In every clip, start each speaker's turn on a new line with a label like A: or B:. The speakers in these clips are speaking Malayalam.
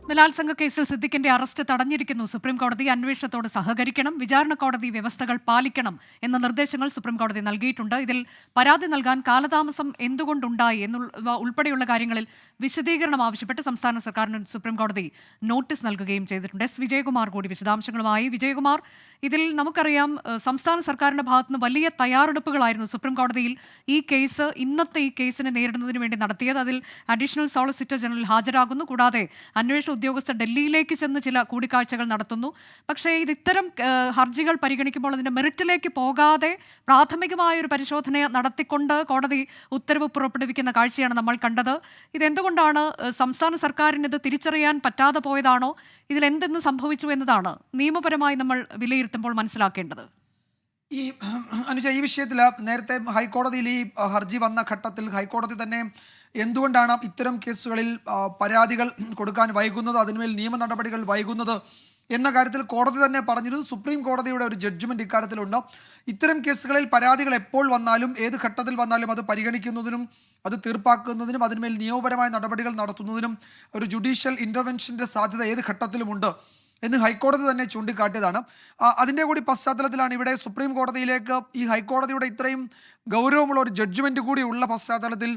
A: ബലാത്സംഗ കേസിൽ സിദ്ദിഖിന്റെ അറസ്റ്റ് തടഞ്ഞിരിക്കുന്നു. സുപ്രീംകോടതി അന്വേഷണത്തോട് സഹകരിക്കണം, വിചാരണ കോടതി വ്യവസ്ഥകൾ പാലിക്കണം എന്ന നിർദ്ദേശങ്ങൾ സുപ്രീംകോടതി നൽകിയിട്ടുണ്ട്. ഇതിൽ പരാതി നൽകാൻ കാലതാമസം എന്തുകൊണ്ടുണ്ടായി എന്നുള്ള ഉൾപ്പെടെയുള്ള കാര്യങ്ങളിൽ വിശദീകരണം ആവശ്യപ്പെട്ട് സംസ്ഥാന സർക്കാരിന് സുപ്രീംകോടതി നോട്ടീസ് നൽകുകയും ചെയ്തിട്ടുണ്ട്. എസ് വിജയകുമാർ കൂടി വിശദാംശങ്ങളുമായി. വിജയകുമാർ, ഇതിൽ നമുക്കറിയാം സംസ്ഥാന സർക്കാരിന്റെ ഭാഗത്തുനിന്ന് വലിയ തയ്യാറെടുപ്പുകളായിരുന്നു സുപ്രീംകോടതിയിൽ ഇന്നത്തെ ഈ കേസിനെ നേരിടുന്നതിന് വേണ്ടി നടത്തിയത്. അതിൽ അഡീഷണൽ സോളിസിറ്റർ ജനറൽ ഹാജരാകുന്നു. കൂടാതെ അന്വേഷണ ഉദ്യോഗസ്ഥർ ഡൽഹിയിലേക്ക് ചെന്ന് ചില കൂടിക്കാഴ്ചകൾ നടത്തുന്നു. പക്ഷേ ഇത്തരം ഹർജികൾ പരിഗണിക്കുമ്പോൾ അതിന്റെ മെറിറ്റിലേക്ക് പോകാതെ പ്രാഥമികമായ ഒരു പരിശോധന നടത്തിക്കൊണ്ട് കോടതി ഉത്തരവ് പുറപ്പെടുവിക്കുന്ന കാഴ്ചയാണ് നമ്മൾ കണ്ടത്. ഇതെന്തുകൊണ്ടാണ് സംസ്ഥാന സർക്കാരിന് ഇത് തിരിച്ചറിയാൻ പറ്റാതെ പോയതാണോ? ഇതിലെന്തെന്ന് സംഭവിച്ചു എന്നതാണ് നിയമപരമായി നമ്മൾ വിലയിരുത്തുമ്പോൾ മനസ്സിലാക്കേണ്ടത്.
B: ഈ വിഷയത്തിൽ നേരത്തെ ഹൈക്കോടതിയിൽ ഈ ഹർജി വന്ന ഘട്ടത്തിൽ ഹൈക്കോടതി തന്നെ എന്തുകൊണ്ടാണ് ഇത്തരം കേസുകളിൽ പരാതികൾ കൊടുക്കാൻ വൈകുന്നത്, അതിന്മേൽ നിയമ നടപടികൾ വൈകുന്നത് എന്ന കാര്യത്തിൽ കോടതി തന്നെ പറഞ്ഞിരുന്നു. സുപ്രീം കോടതിയുടെ ഒരു ജഡ്ജ്മെന്റ് ഇക്കാര്യത്തിലുണ്ട്. ഇത്തരം കേസുകളിൽ പരാതികൾ എപ്പോൾ വന്നാലും ഏത് ഘട്ടത്തിൽ വന്നാലും അത് പരിഗണിക്കുന്നതിനും അത് തീർപ്പാക്കുന്നതിനും അതിന്മേൽ നിയമപരമായ നടപടികൾ നടത്തുന്നതിനും ഒരു ജുഡീഷ്യൽ ഇന്റർവെൻഷന്റെ സാധ്യത ഏത് ഘട്ടത്തിലുമുണ്ട് എന്ന് ഹൈക്കോടതി തന്നെ ചൂണ്ടിക്കാട്ടിയതാണ്. അതിൻ്റെ കൂടി പശ്ചാത്തലത്തിലാണ് ഇവിടെ സുപ്രീം കോടതിയിലേക്ക് ഈ ഹൈക്കോടതിയുടെ ഇത്രയും ഗൗരവമുള്ള ഒരു ജഡ്ജ്മെന്റ് കൂടി ഉള്ള പശ്ചാത്തലത്തിൽ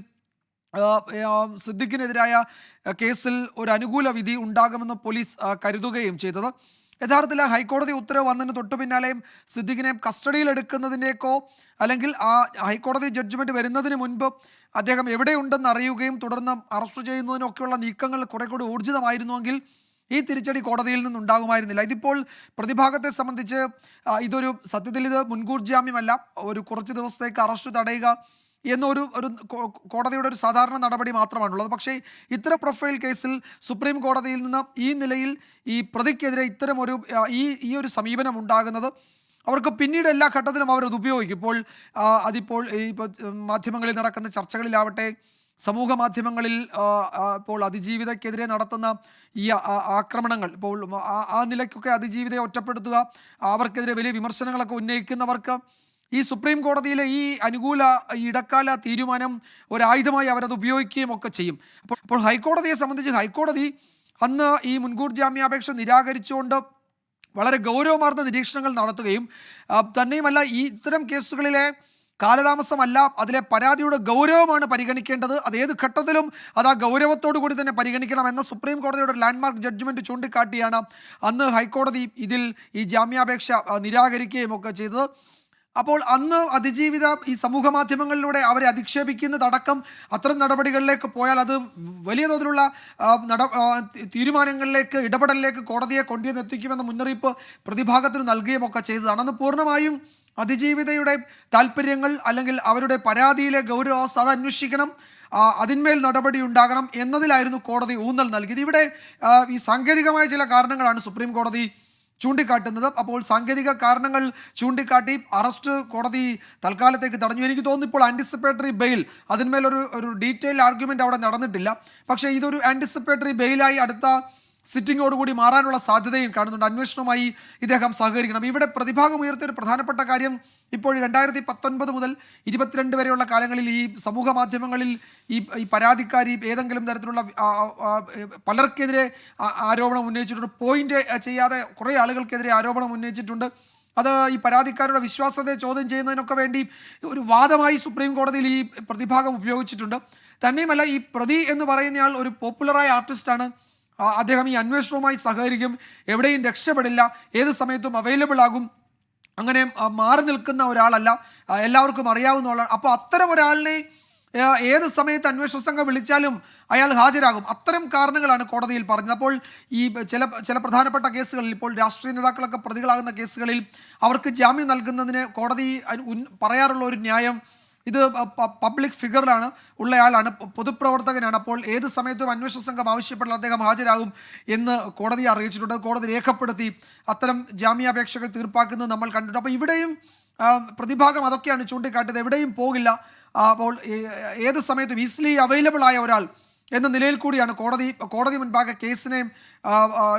B: സിദ്ദിഖിനെതിരായ കേസിൽ ഒരു അനുകൂല വിധി ഉണ്ടാകുമെന്ന് പോലീസ് കരുതുകയും ചെയ്തത്. യഥാർത്ഥത്തിൽ ഹൈക്കോടതി ഉത്തരവ് വന്നതിന് തൊട്ടു പിന്നാലെയും സിദ്ദിഖിനെ കസ്റ്റഡിയിലെടുക്കുന്നതിൻ്റെയൊക്കെ അല്ലെങ്കിൽ ആ ഹൈക്കോടതി ജഡ്ജ്മെന്റ് വരുന്നതിന് മുൻപ് അദ്ദേഹം എവിടെയുണ്ടെന്ന് അറിയുകയും തുടർന്ന് അറസ്റ്റ് ചെയ്യുന്നതിനൊക്കെയുള്ള നീക്കങ്ങൾ കുറെ കൂടി ഊർജിതമായിരുന്നുവെങ്കിൽ ഈ തിരിച്ചടി കോടതിയിൽ നിന്നുണ്ടാകുമായിരുന്നില്ല. ഇതിപ്പോൾ പ്രതിഭാഗത്തെ സംബന്ധിച്ച് ഇതൊരു സത്യത്തിൽ ഇത് മുൻകൂർ ജാമ്യമല്ല, ഒരു കുറച്ച് ദിവസത്തേക്ക് അറസ്റ്റ് തടയുക എന്നൊരു കോടതിയുടെ ഒരു സാധാരണ നടപടി മാത്രമാണുള്ളത്. പക്ഷേ ഇത്തരം പ്രൊഫൈൽ കേസിൽ സുപ്രീം കോടതിയിൽ നിന്ന് ഈ നിലയിൽ ഈ പ്രതിക്കെതിരെ ഇത്തരം ഈ ഒരു സമീപനം ഉണ്ടാകുന്നത് അവർക്ക് പിന്നീട് എല്ലാ ഘട്ടത്തിലും അവരത് ഉപയോഗിക്കും. ഇപ്പോൾ മാധ്യമങ്ങളിൽ നടക്കുന്ന ചർച്ചകളിലാവട്ടെ, സമൂഹ മാധ്യമങ്ങളിൽ ഇപ്പോൾ അതിജീവിതയ്ക്കെതിരെ നടത്തുന്ന ഈ ആക്രമണങ്ങൾ, ഇപ്പോൾ ആ നിലയ്ക്കൊക്കെ അതിജീവിതയെ ഒറ്റപ്പെടുത്തുക, അവർക്കെതിരെ വലിയ വിമർശനങ്ങളൊക്കെ ഉന്നയിക്കുന്നവർക്ക് ഈ സുപ്രീം കോടതിയിലെ ഈ അനുകൂല ഇടക്കാല തീരുമാനം ഒരായുധമായി അവരത് ഉപയോഗിക്കുകയും ഒക്കെ ചെയ്യും. അപ്പോൾ ഹൈക്കോടതിയെ സംബന്ധിച്ച് ഹൈക്കോടതി അന്ന് ഈ മുൻകൂർ ജാമ്യാപേക്ഷ നിരാകരിച്ചുകൊണ്ട് വളരെ ഗൗരവമാർന്ന നിരീക്ഷണങ്ങൾ നടത്തുകയും തന്നെയുമല്ല ഈ ഇത്തരം കേസുകളിലെ കാലതാമസമല്ല അതിലെ പരാതിയുടെ ഗൗരവമാണ് പരിഗണിക്കേണ്ടത്, അത് ഏത് ഘട്ടത്തിലും അത് ആ ഗൗരവത്തോടു കൂടി തന്നെ പരിഗണിക്കണം എന്ന സുപ്രീം കോടതിയുടെ ലാൻഡ്മാർക്ക് ജഡ്ജ്മെന്റ് ചൂണ്ടിക്കാട്ടിയാണ് അന്ന് ഹൈക്കോടതി ഇതിൽ ഈ ജാമ്യാപേക്ഷ നിരാകരിക്കുകയും ഒക്കെ ചെയ്തത്. അപ്പോൾ അന്ന് അതിജീവിത ഈ സമൂഹ മാധ്യമങ്ങളിലൂടെ അവരെ അധിക്ഷേപിക്കുന്നതടക്കം അത്തരം നടപടികളിലേക്ക് പോയാൽ അത് വലിയ തോതിലുള്ള തീരുമാനങ്ങളിലേക്ക് ഇടപെടലിലേക്ക് കോടതിയെ കൊണ്ടുവന്നെത്തിക്കുമെന്ന മുന്നറിയിപ്പ് പ്രതിഭാഗത്തിന് നൽകുകയും ഒക്കെ ചെയ്തതാണ്. അന്ന് പൂർണ്ണമായും അതിജീവിതയുടെ താല്പര്യങ്ങൾ അല്ലെങ്കിൽ അവരുടെ പരാതിയിലെ ഗൗരവാവസ്ഥ അത് അന്വേഷിക്കണം, അതിന്മേൽ നടപടി ഉണ്ടാകണം എന്നതിലായിരുന്നു കോടതി ഊന്നൽ നൽകിയത്. ഇവിടെ ഈ സാങ്കേതികമായ ചില കാരണങ്ങളാണ് സുപ്രീം കോടതി ചൂണ്ടിക്കാട്ടുന്നത്. അപ്പോൾ സാങ്കേതിക കാരണങ്ങൾ ചൂണ്ടിക്കാട്ടി അറസ്റ്റ് കോടതി തൽക്കാലത്തേക്ക് തടഞ്ഞു. എനിക്ക് തോന്നുന്നു ഇപ്പോൾ ആൻറ്റിസിപ്പേറ്ററി ബെയിൽ അതിന്മേലൊരു ഡീറ്റെയിൽ ആർഗ്യുമെൻ്റ് അവിടെ നടന്നിട്ടില്ല. പക്ഷേ ഇതൊരു ആൻറ്റിസിപ്പേറ്ററി ബെയിലായി അടുത്ത സിറ്റിങ്ങോടുകൂടി മാറാനുള്ള സാധ്യതയും കാണുന്നുണ്ട്. അന്വേഷണവുമായി ഇദ്ദേഹം സഹകരിക്കണം. ഇവിടെ പ്രതിഭാഗം ഉയർത്തിയ ഒരു പ്രധാനപ്പെട്ട കാര്യം ഇപ്പോൾ 2019 മുതൽ 22 വരെയുള്ള കാലങ്ങളിൽ ഈ സമൂഹ മാധ്യമങ്ങളിൽ ഈ പരാതിക്കാരി ഏതെങ്കിലും തരത്തിലുള്ള പലർക്കെതിരെ ആരോപണം ഉന്നയിച്ചിട്ടുണ്ട്, പോയിന്റ് ചെയ്യാതെ കുറേ ആളുകൾക്കെതിരെ ആരോപണം ഉന്നയിച്ചിട്ടുണ്ട്. അത് ഈ പരാതിക്കാരുടെ വിശ്വാസ്യതയെ ചോദ്യം ചെയ്യുന്നതിനൊക്കെ വേണ്ടി ഒരു വാദമായി സുപ്രീം കോടതിയിൽ ഈ പ്രതിഭാഗം ഉപയോഗിച്ചിട്ടുണ്ട്. തന്നെയുമല്ല ഈ പ്രതി എന്ന് പറയുന്നയാൾ ഒരു പോപ്പുലറായ ആർട്ടിസ്റ്റാണ്. അദ്ദേഹം ഈ അന്വേഷണവുമായി സഹകരിക്കും, എവിടെയും രക്ഷപ്പെടില്ല, ഏത് സമയത്തും അവൈലബിൾ ആകും, അങ്ങനെ മാറി നിൽക്കുന്ന ഒരാളല്ല, എല്ലാവർക്കും അറിയാവുന്ന ആളാണ്. അപ്പോൾ അത്തരം ഒരാളിനെ ഏത് സമയത്ത് അന്വേഷണ സംഘം വിളിച്ചാലും അയാൾ ഹാജരാകും. അത്തരം കാരണങ്ങളാണ് കോടതിയിൽ പറഞ്ഞത്. അപ്പോൾ ഈ ചില പ്രധാനപ്പെട്ട കേസുകളിൽ ഇപ്പോൾ രാഷ്ട്രീയ നേതാക്കളൊക്കെ പ്രതികളാകുന്ന കേസുകളിൽ അവർക്ക് ജാമ്യം നൽകുന്നതിന് കോടതി പറയാറുള്ള ഒരു ന്യായം, ഇത് പബ്ലിക് ഫിഗറിലാണ് ഉള്ളയാളാണ്, പൊതുപ്രവർത്തകനാണ്, അപ്പോൾ ഏത് സമയത്തും അന്വേഷണ സംഘം ആവശ്യപ്പെട്ടാൽ അദ്ദേഹം ഹാജരാകും എന്ന് കോടതിയെ അറിയിച്ചിട്ടുണ്ട്. കോടതി രേഖപ്പെടുത്തി അത്തരം ജാമ്യാപേക്ഷകൾ തീർപ്പാക്കുന്നത് നമ്മൾ കണ്ടിട്ടുണ്ട്. അപ്പോൾ ഇവിടെയും പ്രതിഭാഗം അതൊക്കെയാണ് ചൂണ്ടിക്കാട്ടിയത്, എവിടെയും പോകില്ല, അപ്പോൾ ഏത് സമയത്തും ഈസിലി അവൈലബിൾ ആയ ഒരാൾ എന്ന നിലയിൽ കൂടിയാണ് കോടതി മുൻപാകെ കേസിനെ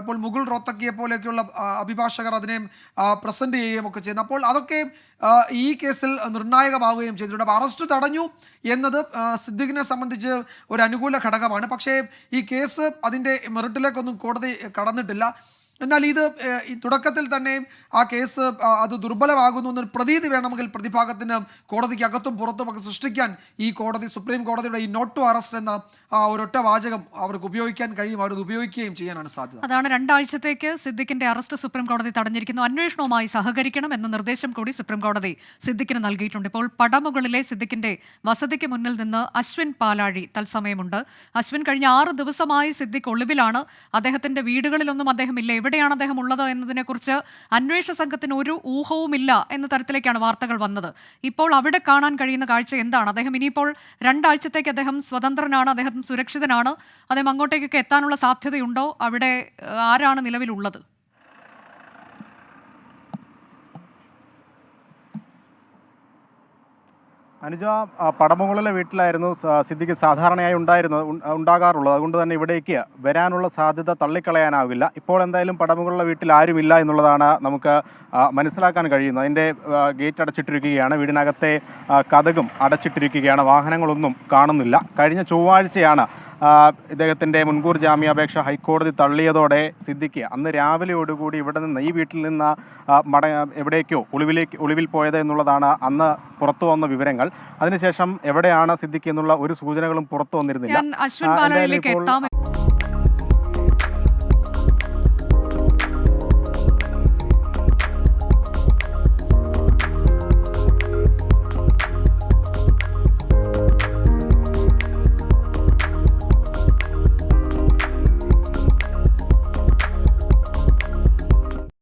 B: ഇപ്പോൾ മുകുൾ റോത്തക്കിയെ പോലെയൊക്കെയുള്ള അഭിഭാഷകർ അതിനെ പ്രസന്റ് ചെയ്യുകയും ഒക്കെ ചെയ്യുന്നു. അപ്പോൾ അതൊക്കെ ഈ കേസിൽ നിർണായകമാവുകയും ചെയ്തിട്ടുണ്ട്. അപ്പോൾ അറസ്റ്റ് തടഞ്ഞു എന്നത് സിദ്ദിഖിനെ സംബന്ധിച്ച് ഒരു അനുകൂല ഘടകമാണ്. പക്ഷേ ഈ കേസ് അതിൻ്റെ മെറിറ്റിലേക്കൊന്നും കോടതി കടന്നിട്ടില്ല. എന്നാൽ ഇത് ഈ തുടക്കത്തിൽ തന്നെ ആ കേസ് അത് ദുർബലമാകുന്നു എന്നൊരു പ്രതീതി വേണമെങ്കിൽ പ്രതിഭാഗത്തിന് കോടതിക്ക് അകത്തും പുറത്തുമൊക്കെ സൃഷ്ടിക്കാൻ ഈ സുപ്രീം കോടതിയുടെ ഈ നോട്ട് ടു അറസ്റ്റ് എന്ന ഒരൊറ്റ വാചകം അവർക്ക് ഉപയോഗിക്കാൻ കഴിയും. അവരത് ഉപയോഗിക്കുകയും ചെയ്യാനാണ് സാധ്യത.
A: അതാണ് 2 ആഴ്ചത്തേക്ക് സിദ്ദിഖിന്റെ അറസ്റ്റ് സുപ്രീം കോടതി തടഞ്ഞിരിക്കുന്നു. അന്വേഷണവുമായി സഹകരിക്കണം എന്ന നിർദ്ദേശം കൂടി സുപ്രീം കോടതി സിദ്ദിഖിന് നൽകിയിട്ടുണ്ട്. ഇപ്പോൾ പടമുകളിലെ സിദ്ദിഖിന്റെ വസതിക്ക് മുന്നിൽ നിന്ന് അശ്വിൻ പാലാഴി തത്സമയമുണ്ട്. അശ്വിൻ, കഴിഞ്ഞ 6 ദിവസമായി സിദ്ദിഖ് ഒളിവിലാണ്. അദ്ദേഹത്തിന്റെ വീടുകളിലൊന്നും അദ്ദേഹമില്ല. എവിടെയാണ് അദ്ദേഹം ഉള്ളത് എന്നതിനെക്കുറിച്ച് അന്വേഷണ സംഘത്തിന് ഒരു ഊഹവുമില്ല എന്ന തരത്തിലേക്കാണ് വാർത്തകൾ വന്നത്. ഇപ്പോൾ അവിടെ കാണാൻ കഴിയുന്ന കാഴ്ച എന്താണ്? അദ്ദേഹം ഇനിയിപ്പോൾ 2 ആഴ്ചത്തേക്ക് അദ്ദേഹം സ്വതന്ത്രനാണ്, അദ്ദേഹം സുരക്ഷിതനാണ്. അദ്ദേഹം അങ്ങോട്ടേക്കൊക്കെ എത്താനുള്ള സാധ്യതയുണ്ടോ? അവിടെ ആരാണ് നിലവിലുള്ളത്?
C: അനുജ, പടമുകളിലെ വീട്ടിലായിരുന്നു സിദ്ദിഖ് സാധാരണയായി ഉണ്ടാകാറുള്ളത്. അതുകൊണ്ട് തന്നെ ഇവിടേക്ക് വരാനുള്ള സാധ്യത തള്ളിക്കളയാനാവില്ല. ഇപ്പോൾ എന്തായാലും പടമുകളിലെ വീട്ടിൽ ആരുമില്ല എന്നുള്ളതാണ് നമുക്ക് മനസ്സിലാക്കാൻ കഴിയുന്നത്. അതിൻ്റെ ഗേറ്റ് അടച്ചിട്ടിരിക്കുകയാണ്, വീടിനകത്തെ കതകും അടച്ചിട്ടിരിക്കുകയാണ്, വാഹനങ്ങളൊന്നും കാണുന്നില്ല. കഴിഞ്ഞ ചൊവ്വാഴ്ചയാണ് ഇദ്ദേഹത്തിൻ്റെ മുൻകൂർ ജാമ്യാപേക്ഷ ഹൈക്കോടതി തള്ളിയതോടെ സിദ്ദിഖ് അന്ന് രാവിലെയോടുകൂടി ഇവിടെ നിന്ന്, ഈ വീട്ടിൽ നിന്ന് എവിടേക്കോ ഒളിവിൽ പോയത് എന്നുള്ളതാണ് അന്ന് പുറത്തു വന്ന വിവരങ്ങൾ. അതിനുശേഷം എവിടെയാണ് സിദ്ദിഖ് എന്നുള്ള ഒരു സൂചനകളും പുറത്തു വന്നിരുന്നില്ല.
A: അശ്വിൻ പാലാഴിയിലേക്ക് എത്താം.